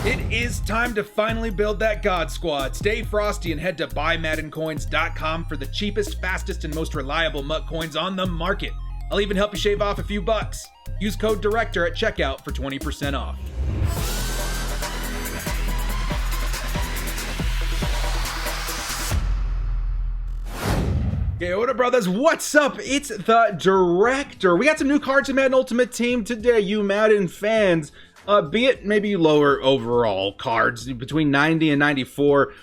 It is time to finally build that God Squad. Stay frosty and head to buymaddencoins.com for the cheapest, fastest, and most reliable MUT coins on the market. I'll even help you shave off a few bucks. Use code DIRECTOR at checkout for 20% off. Okay, Oda brothers, what's up? It's the Director. We got some new cards in Madden Ultimate Team today, you Madden fans. Be it maybe lower overall cards between 90 and 94.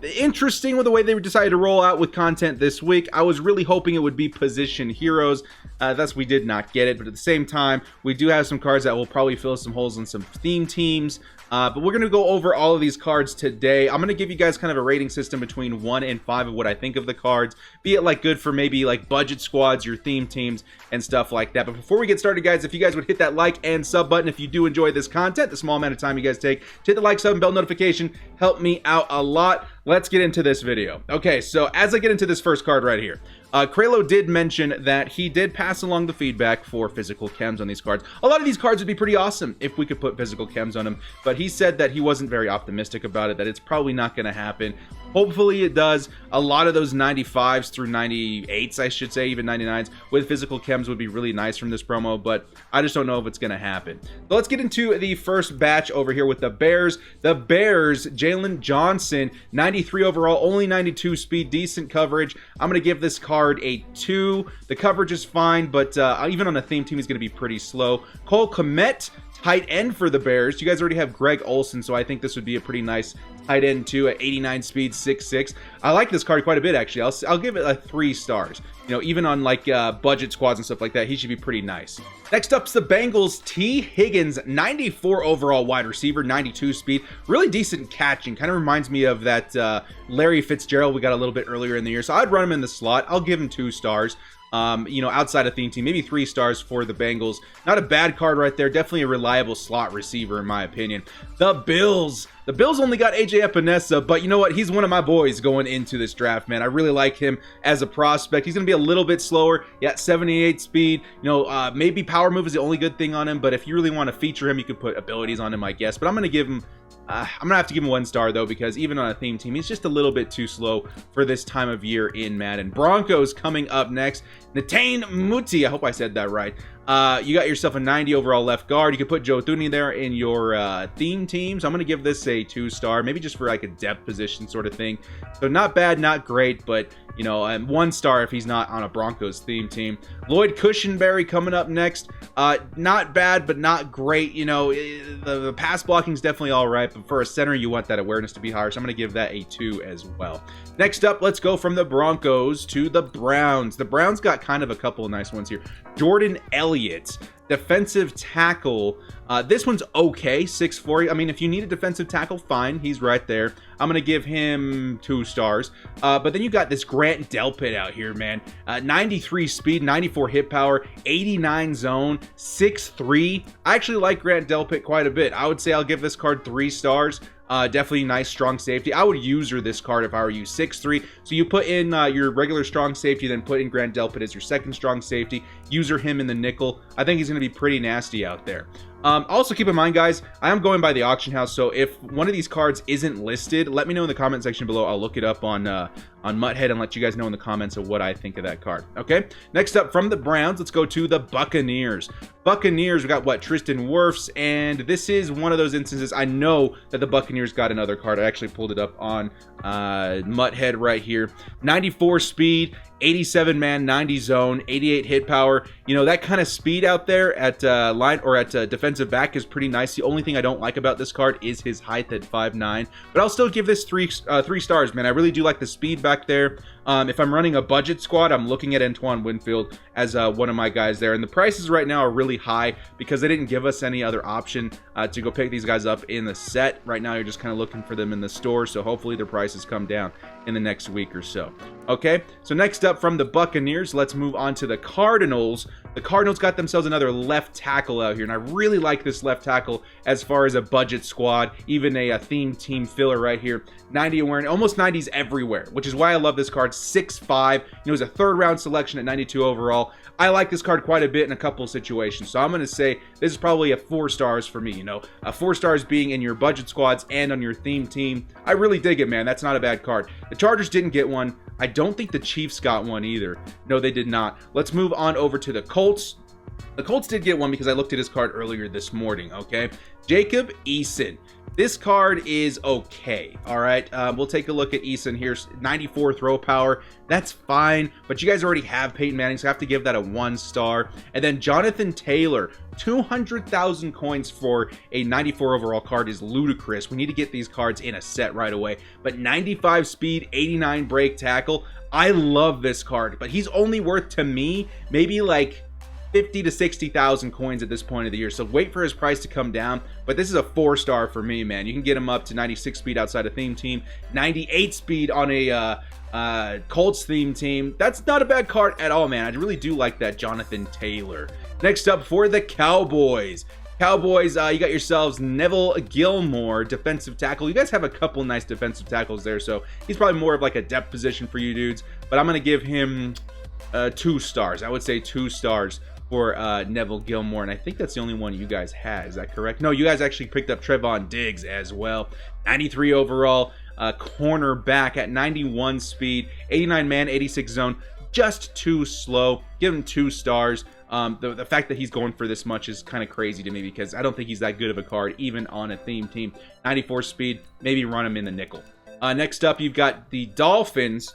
Interesting with the way they decided to roll out with content this week. I was really hoping it would be position heroes. Thus, we did not get it. But at the same time, we do have some cards that will probably fill some holes in some theme teams. But we're going to go over all of these cards today. I'm going to give you guys kind of a rating system between 1 and 5 of what I think of the cards. Be it like good for maybe like budget squads, your theme teams, and stuff like that. But before we get started, guys, if you guys would hit that like and sub button if you do enjoy this content, the small amount of time you guys take to hit the like, sub, and bell notification, help me out a lot. Let's get into this video. Okay, so as I get into this first card right here, Kralo did mention that he did pass along the feedback for physical chems on these cards. A lot of these cards would be pretty awesome if we could put physical chems on them, but he said that he wasn't very optimistic about it, that it's probably not going to happen. Hopefully it does. A lot of those 95s through 98s, I should say, even 99s, with physical chems would be really nice from this promo, but I just don't know if it's going to happen. So let's get into the first batch over here with the Bears. The Bears, Jalen Johnson, 93 overall, only 92 speed, decent coverage. I'm going to give this card a 2. The coverage is fine, but even on a theme team, he's going to be pretty slow. Cole Kmet, tight end for the Bears. You guys already have Greg Olsen, so I think this would be a pretty nice tight end too at 89 speed, 6'6". I like this card quite a bit, actually. I'll give it a 3 stars. You know, even on like budget squads and stuff like that, he should be pretty nice. Next up's the Bengals. T. Higgins, 94 overall wide receiver, 92 speed. Really decent catching. Kind of reminds me of that Larry Fitzgerald we got a little bit earlier in the year. So I'd run him in the slot. I'll give him 2 stars. You know, outside of theme team, maybe 3 stars for the Bengals. Not a bad card right there. Definitely a reliable slot receiver in my opinion. The Bills. The Bills only got AJ Epinesa, but you know what? He's one of my boys going into this draft, man. I really like him as a prospect. He's going to be a little bit slower. Yeah, 78 speed. You know, maybe power move is the only good thing on him, but if you really want to feature him, you could put abilities on him, I guess. But I'm going to give him I'm going to have to give him 1 star, though, because even on a theme team, he's just a little bit too slow for this time of year in Madden. Broncos coming up next. Netane Muti, I hope I said that right. You got yourself a 90 overall left guard. You could put Joe Thuney there in your theme team. So I'm going to give this a 2 star, maybe just for like a depth position sort of thing. So not bad, not great, but you know, 1 star if he's not on a Broncos theme team. Lloyd Cushenberry coming up next. Not bad, but not great. You know, the pass blocking is definitely all right, but for a center, you want that awareness to be higher. So I'm going to give that a 2 as well. Next up, let's go from the Broncos to the Browns. The Browns got kind of a couple of nice ones here. Jordan Elliott, defensive tackle. This one's okay, 6'4". I mean, if you need a defensive tackle, fine. He's right there. I'm going to give him 2 stars. But then you got this Grant Delpit out here, man. 93 speed, 94 hit power, 89 zone, 6'3". I actually like Grant Delpit quite a bit. I would say I'll give this card 3 stars. Definitely nice strong safety. I would user this card if I were you. 6'3". So you put in your regular strong safety, then put in Grant Delpit as your second strong safety. User him in the nickel. I think he's going to be pretty nasty out there. Also keep in mind, guys, I am going by the auction house, so if one of these cards isn't listed, let me know in the comment section below. I'll look it up on Mutthead and let you guys know in the comments of what I think of that card. Okay, next up from the Browns, let's go to the Buccaneers. Buccaneers, we got what? Tristan Wirfs, and this is one of those instances. I know that the Buccaneers got another card. I actually pulled it up on Mutthead right here. 94 speed, 87 man, 90 zone, 88 hit power. You know, that kind of speed out there at line or at defensive back is pretty nice. The only thing I don't like about this card is his height at 5'9", but I'll still give this 3 stars, man. I really do like the speed back there. If I'm running a budget squad, I'm looking at Antoine Winfield as one of my guys there. And the prices right now are really high because they didn't give us any other option to go pick these guys up in the set. Right now, you're just kind of looking for them in the store. So hopefully their prices come down in the next week or so. Okay, so next up from the Buccaneers, let's move on to the Cardinals. The Cardinals got themselves another left tackle out here, and I really like this left tackle as far as a budget squad, even a theme team filler right here. 90 awareness, almost 90s everywhere, which is why I love this card. 6'5", it was a third-round selection at 92 overall. I like this card quite a bit in a couple of situations, so I'm going to say this is probably a 4 stars for me, 4 stars being in your budget squads and on your theme team. I really dig it, man. That's not a bad card. The Chargers didn't get one. I don't think the Chiefs got one either. No, they did not. Let's move on over to the Colts. The Colts did get one because I looked at his card earlier this morning, okay? Jacob Eason. This card is okay, all right? We'll take a look at Eason here. 94 throw power. That's fine, but you guys already have Peyton Manning, so I have to give that a 1 star. And then Jonathan Taylor. 200,000 coins for a 94 overall card is ludicrous. We need to get these cards in a set right away. But 95 speed, 89 break tackle. I love this card, but he's only worth, to me, maybe like 50 to 60,000 coins at this point of the year. So wait for his price to come down. But this is a 4 star for me, man. You can get him up to 96 speed outside a theme team, 98 speed on a Colts theme team. That's not a bad card at all, man. I really do like that Jonathan Taylor. Next up for the Cowboys. Cowboys, you got yourselves Neville Gilmore, defensive tackle. You guys have a couple nice defensive tackles there, so he's probably more of like a depth position for you dudes. But I'm going to give him 2 stars. I would say 2 stars for Neville Gilmore, and I think that's the only one you guys had. Is that correct? No, you guys actually picked up Trevon Diggs as well. 93 overall, cornerback at 91 speed, 89 man, 86 zone. Just too slow. Give him 2 stars. The fact that he's going for this much is kind of crazy to me because I don't think he's that good of a card, even on a theme team. 94 speed, maybe run him in the nickel. Next up, you've got the Dolphins,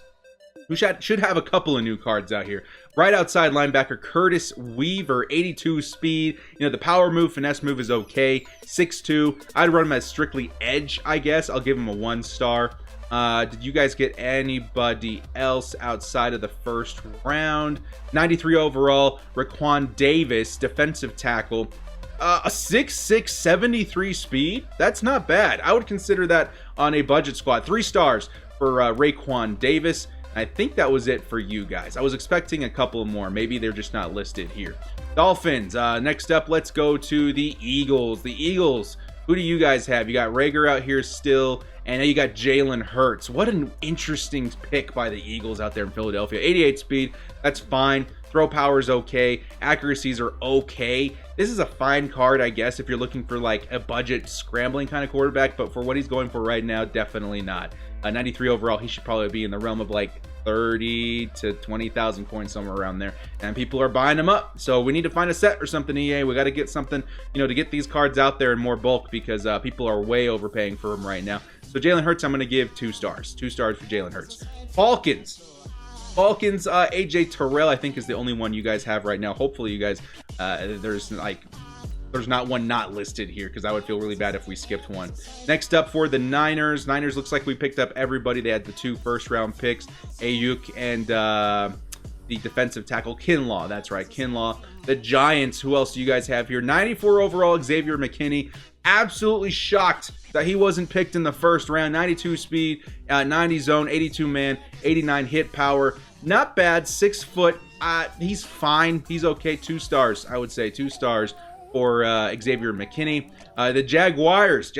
who should have a couple of new cards out here. Right outside linebacker, Curtis Weaver, 82 speed. The power move, finesse move is okay. 6'2". I'd run him as strictly edge, I guess. I'll give him a 1 star. Did you guys get anybody else outside of the first round? 93 overall, Raquan Davis, defensive tackle. A 6'6", 73 speed? That's not bad. I would consider that on a budget squad. 3 stars for Raquan Davis. I think that was it for you guys. I was expecting a couple more. Maybe they're just not listed here. Dolphins. Next up, let's go to the Eagles. The Eagles. Who do you guys have? You got Rager out here still. And now you got Jalen Hurts. What an interesting pick by the Eagles out there in Philadelphia. 88 speed. That's fine. Throw power is okay. Accuracies are okay. This is a fine card, I guess, if you're looking for like a budget scrambling kind of quarterback. But for what he's going for right now, definitely not. 93 overall, he should probably be in the realm of like 30 to 20,000 coins, somewhere around there, and people are buying them up. So we need to find a set or something, EA. We got to get something, to get these cards out there in more bulk because people are way overpaying for them right now. So Jalen Hurts, I'm going to give 2 stars. 2 stars for Jalen Hurts. Falcons, AJ Terrell, I think, is the only one you guys have right now. Hopefully you guys, there's not one not listed here because I would feel really bad if we skipped one. Next up for the Niners. Niners looks like we picked up everybody. They had the 2 first-round picks, Ayuk and the defensive tackle, Kinlaw. That's right, Kinlaw. The Giants, who else do you guys have here? 94 overall, Xavier McKinney. Absolutely shocked that he wasn't picked in the first round. 92 speed, 90 zone, 82 man, 89 hit power. Not bad, 6 foot. He's fine. He's okay. 2 stars, I would say. 2 stars for Xavier McKinney. The Jaguars,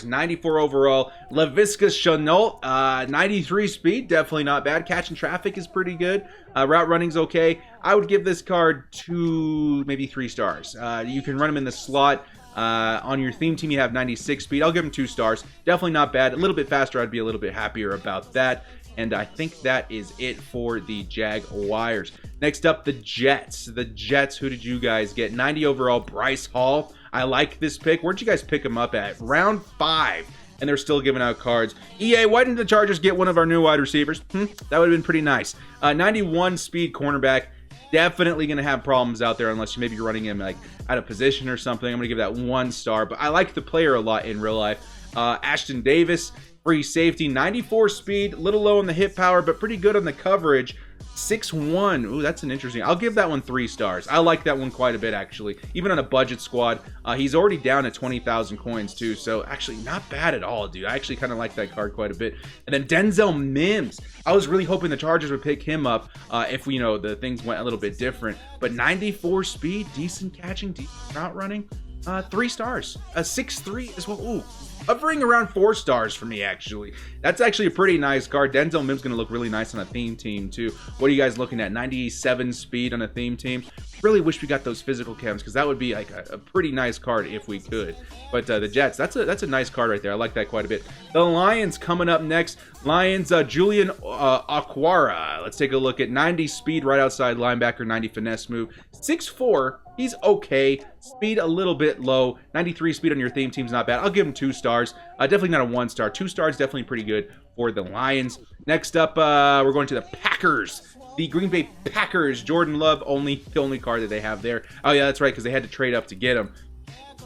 94 overall. Laviska Shenault, 93 speed, definitely not bad. Catching traffic is pretty good. Route running's okay. I would give this card 2, maybe 3 stars. You can run him in the slot. On your theme team, you have 96 speed. I'll give him 2 stars. Definitely not bad. A little bit faster, I'd be a little bit happier about that. And I think that is it for the Jaguars. Next up, the Jets. The Jets, who did you guys get? 90 overall, Bryce Hall. I like this pick. Where'd you guys pick him up at? Round 5. And they're still giving out cards. EA, why didn't the Chargers get one of our new wide receivers? That would have been pretty nice. 91 speed cornerback. Definitely going to have problems out there unless maybe you're running him like out of position or something. I'm going to give that 1 star. But I like the player a lot in real life. Ashton Davis. Free safety, 94 speed, a little low on the hit power, but pretty good on the coverage. 6'1". Ooh, that's an interesting. I'll give that one 3 stars. I like that one quite a bit, actually. Even on a budget squad, he's already down to 20,000 coins, too. So, actually, not bad at all, dude. I actually kind of like that card quite a bit. And then Denzel Mims. I was really hoping the Chargers would pick him up if, you know, the things went a little bit different. But 94 speed, decent catching, decent route running. 3 stars. 6'3" as well. Ooh, hovering around 4 stars for me, actually. That's actually a pretty nice card. Denzel Mims going to look really nice on a theme team, too. What are you guys looking at? 97 speed on a theme team? Really wish we got those physical chems, because that would be like a pretty nice card if we could. But the Jets, that's a nice card right there. I like that quite a bit. The Lions coming up next. Lions, Julian Aquara. Let's take a look at 90 speed right outside linebacker, 90 finesse move. 6'4". He's okay. Speed a little bit low. 93 speed on your theme team's not bad. I'll give him 2 stars. Definitely not a 1 star. 2 stars, definitely pretty good for the Lions. Next up, we're going to the Packers. The Green Bay Packers. Jordan Love, the only card that they have there. Oh, yeah, that's right, because they had to trade up to get him.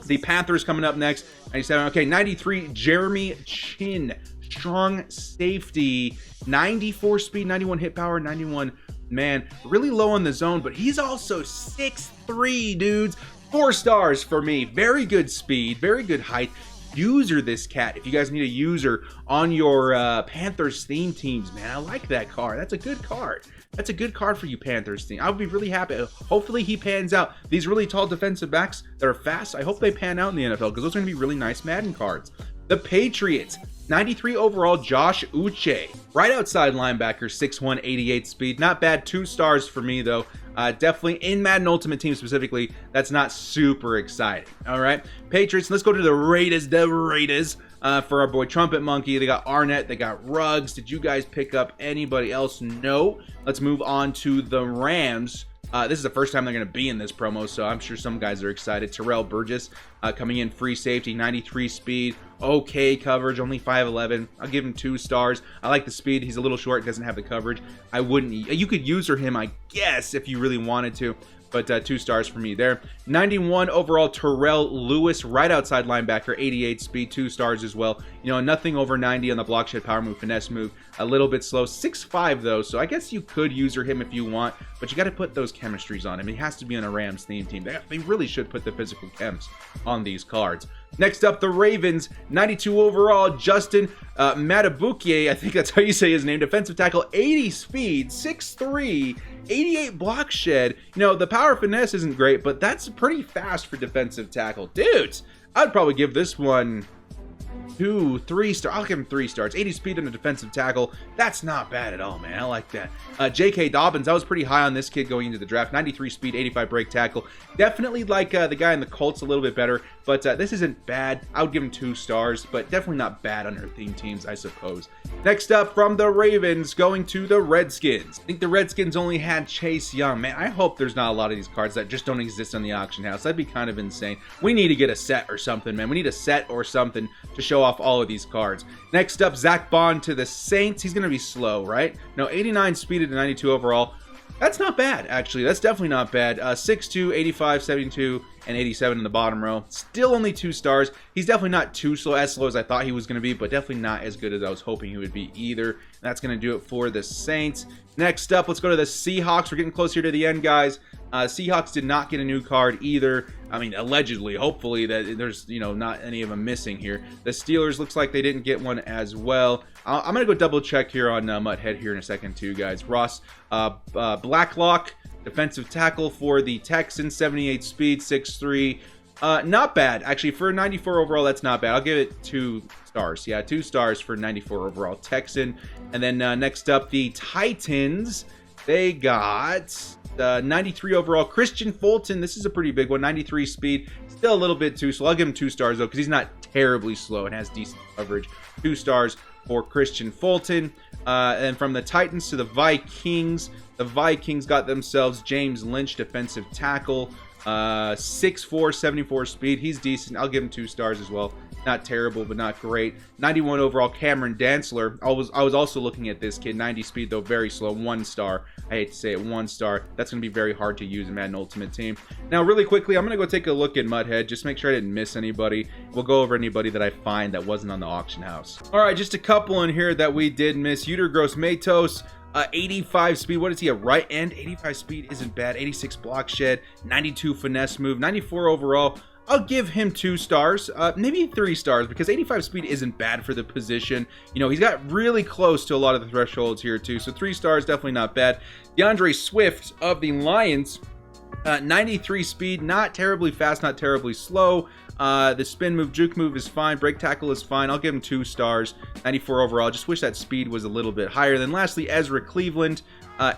The Panthers coming up next. 97. Okay, 93, Jeremy Chin. Strong safety. 94 speed, 91 hit power, 91... Man, really low on the zone, but he's also 6'3", dudes. 4 stars for me. Very good speed, very good height. User this cat. If you guys need a user on your Panthers theme teams, man, I like that card. That's a good card. That's a good card for you Panthers team. I would be really happy. Hopefully he pans out. These really tall defensive backs that are fast, I hope they pan out in the NFL, because those are going to be really nice Madden cards. The Patriots. 93 overall, Josh Uche. Right outside linebacker, 6'1", 88 speed. Not bad. 2 stars for me, though. Definitely in Madden Ultimate Team specifically, that's not super exciting. All right. Patriots, let's go to the Raiders. For our boy Trumpet Monkey. They got Arnett. They got Ruggs. Did you guys pick up anybody else? No. Let's move on to the Rams. This is the first time they're going to be in this promo, so I'm sure some guys are excited. Terrell Burgess coming in, free safety, 93 speed, okay coverage, only 5'11". I'll give him 2 stars. I like the speed. He's a little short, doesn't have the coverage. I wouldn't. You could user him, I guess, if you really wanted to. But 2 stars for me there. 91 overall, Terrell Lewis, right outside linebacker, 88 speed, 2 stars as well. You know, nothing over 90 on the block shed, power move, finesse move. A little bit slow. 6'5", though, so I guess you could user him if you want, but you got to put those chemistries on him. He has to be on a Rams theme team. They really should put the physical chems on these cards. Next up, the Ravens, 92 overall, Justin Matabukie, I think that's how you say his name, defensive tackle, 80 speed, 6'3", 88 block shed. You know, the power finesse isn't great, but that's pretty fast for defensive tackle. Dudes, I'd probably give this one 2, 3 stars. I'll give him 3 stars. 80 speed on a defensive tackle. That's not bad at all, man. I like that. J.K. Dobbins, I was pretty high on this kid going into the draft. 93 speed, 85 break tackle. Definitely like the guy in the Colts a little bit better, but this isn't bad. I would give him 2 stars, but definitely not bad on their theme teams, I suppose. Next up, from the Ravens, going to the Redskins. I think the Redskins only had Chase Young. Man, I hope there's not a lot of these cards that just don't exist on the auction house. That'd be kind of insane. We need to get a set or something, man. We need a set or something to show off all of these cards. Next up, Zach Bond to the Saints. He's going to be slow, right? No, 89 speed to 92 overall. That's not bad, actually. That's definitely not bad. 6'2", 85, 72, and 87 in the bottom row. Still only 2 stars. He's definitely not too slow, as slow as I thought he was going to be, but definitely not as good as I was hoping he would be either. And that's going to do it for the Saints. Next up, let's go to the Seahawks. We're getting close here to the end, guys. Seahawks did not get a new card either. I mean, allegedly, hopefully, that there's, you know, not any of them missing here. The Steelers looks like they didn't get one as well. I'm going to go double check here on Mutthead here in a second too, guys. Ross Blacklock, defensive tackle for the Texans, 78 speed, 6'3". Not bad. Actually, for 94 overall, that's not bad. I'll give it 2 stars. Yeah, 2 stars for 94 overall Texan. And then next up, the Titans. They got 93 overall, Christian Fulton. This is a pretty big one. 93 speed. Still a little bit too slow. I'll give him 2 stars, though, because he's not terribly slow and has decent coverage. 2 stars for Christian Fulton. And from the Titans to the Vikings. The Vikings got themselves James Lynch, defensive tackle. 6'4", 74 speed. He's decent. I'll give him 2 stars as well. Not terrible, but not great. 91 overall, Cameron Dantzler. I was also looking at this kid. 90 speed, though, very slow. 1 star. I hate to say it, 1 star. That's going to be very hard to use in Madden Ultimate Team. Now, really quickly, I'm going to go take a look at Mudhead. Just make sure I didn't miss anybody. We'll go over anybody that I find that wasn't on the auction house. All right, just a couple in here that we did miss. Uter Gross Matos. 85 speed. What is he, a right end? 85 speed isn't bad. 86 block shed, 92 finesse move, 94 overall. I'll give him 2 stars, maybe 3 stars, because 85 speed isn't bad for the position. You know, he's got really close to a lot of the thresholds here too, so 3 stars, definitely not bad. DeAndre Swift of the Lions, 93 speed, not terribly fast, not terribly slow. The spin move, juke move is fine. Break tackle is fine. I'll give him 2 stars. 94 overall. Just wish that speed was a little bit higher. Then lastly, Ezra Cleveland.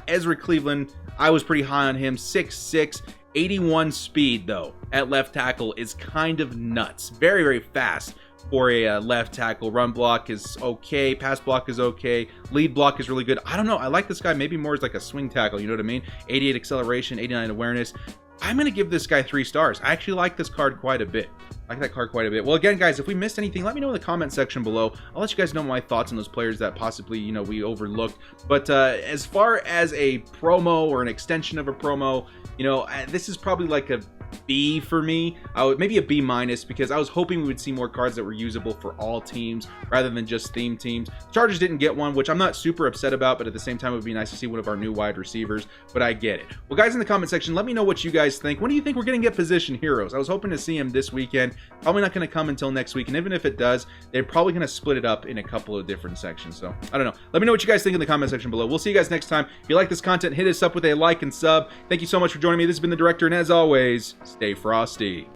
Ezra Cleveland, I was pretty high on him. 6'6", 81 speed, though, at left tackle is kind of nuts. Very, very fast for a left tackle. Run block is okay. Pass block is okay. Lead block is really good. I don't know. I like this guy maybe more as like a swing tackle. You know what I mean? 88 acceleration, 89 awareness. I'm going to give this guy 3 stars. I actually like this card quite a bit. I like that card quite a bit. Well, again, guys, if we missed anything, let me know in the comment section below. I'll let you guys know my thoughts on those players that possibly, you know, we overlooked. But as far as a promo or an extension of a promo, you know, this is probably like a B for me. Maybe a B minus, because I was hoping we would see more cards that were usable for all teams rather than just theme teams. Chargers didn't get one, which I'm not super upset about, but at the same time, it would be nice to see one of our new wide receivers, but I get it. Well, guys, in the comment section, let me know what you guys think. When do you think we're going to get position heroes? I was hoping to see him this weekend. Probably not going to come until next week, and even if it does, they're probably going to split it up in a couple of different sections. So, I don't know. Let me know what you guys think in the comment section below. We'll see you guys next time. If you like this content, hit us up with a like and sub. Thank you so much for joining me. This has been The Director, and as always, stay frosty.